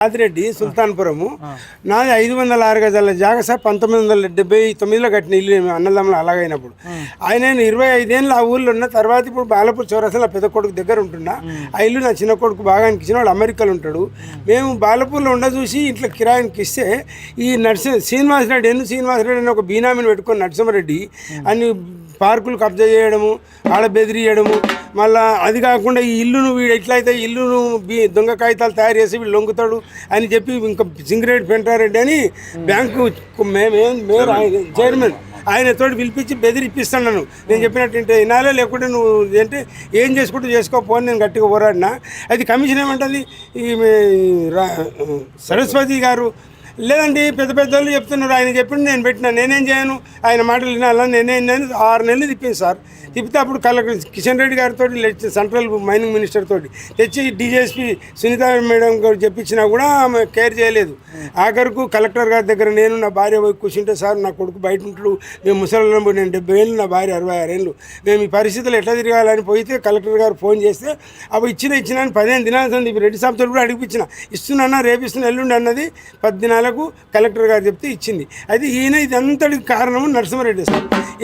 ఆదిరెడ్డి సుల్తాన్పురము నాది 506 గజాల జాగా సార్ 1979లో కట్టిన ఇల్లు అన్నదమ్ములు అలాగైనప్పుడు ఆయన 25 ఏళ్ళు ఆ ఊళ్ళో ఉన్న తర్వాత ఇప్పుడు బాలపూర్ చౌరసలో పెద్ద కొడుకు దగ్గర ఉంటున్నా ఆ ఇల్లు నా చిన్న కొడుకు బాగా అనిపించిన వాడు అమెరికాలో ఉంటాడు. మేము బాలపూర్లో ఉండ చూసి ఇంట్లో కిరాయికి ఇస్తే ఈ శ్రీనివాసరెడ్డి అని ఒక బీనామీని పెట్టుకొని నరసింహారెడ్డి అన్ని పార్కులు కబ్జా చేయడము, ఆడ బెదిరియడము, మళ్ళీ అది కాకుండా ఈ ఇల్లును వీడు ఎట్లయితే ఇల్లును దొంగ కాగితాలు తయారు చేసి వీడు లొంగుతాడు అని చెప్పి ఇంకా సింగరేట్ పెంటారెడ్డి అని బ్యాంకు మేయర్ చైర్మన్ ఆయనతోటి పిలిపించి బెదిరిప్పిస్తున్నాను. నేను చెప్పినట్టు వినాలే, లేకుంటే నువ్వు ఏంటి ఏం చేసుకుంటూ చేసుకోపోని నేను గట్టిగా పోరాడినా. అది కమిషన్ ఏమంటుంది, ఈ సరస్వతి గారు లేదండి పెద్ద పెద్ద వాళ్ళు చెప్తున్నారు, ఆయన చెప్పింది నేను పెట్టినా, నేనేం చేయను, ఆయన మాటలు వినాలా, నేనేం చేయను. 6 నెలలు తిప్పింది సార్. తిప్పితే అప్పుడు కిషన్ రెడ్డి గారితో సెంట్రల్ మైనింగ్ మినిస్టర్ తోటి తెచ్చి డిజిఎస్పీ సునీత మేడం గారు చెప్పించినా కూడా ఆమె కేర్ చేయలేదు. ఆఖరుకు కలెక్టర్ గారి దగ్గర నేను నా భార్య పోయి కూర్చుంటే, సార్ నా కొడుకు బయట ఉంటాడు, మేము ముసలిలో నేను 70 ఏళ్ళు, నా భార్య 66 ఏళ్ళు, మేము ఈ పరిస్థితులు ఎట్లా తిరగాలని పోయితే కలెక్టర్ గారు ఫోన్ చేస్తే అప్పుడు ఇచ్చిన 15 దినాలు రెడ్డి సాబ్తో కూడా అడిగిపించిన, ఇస్తున్నా రేపు ఇస్తున్నా ఎల్లుండి అన్నది 10 దినాలకు కలెక్టర్ గారు చెప్తే ఇచ్చింది. అయితే ఈయన ఇదంతటికి కారణము నరసింహారెడ్డి సార్.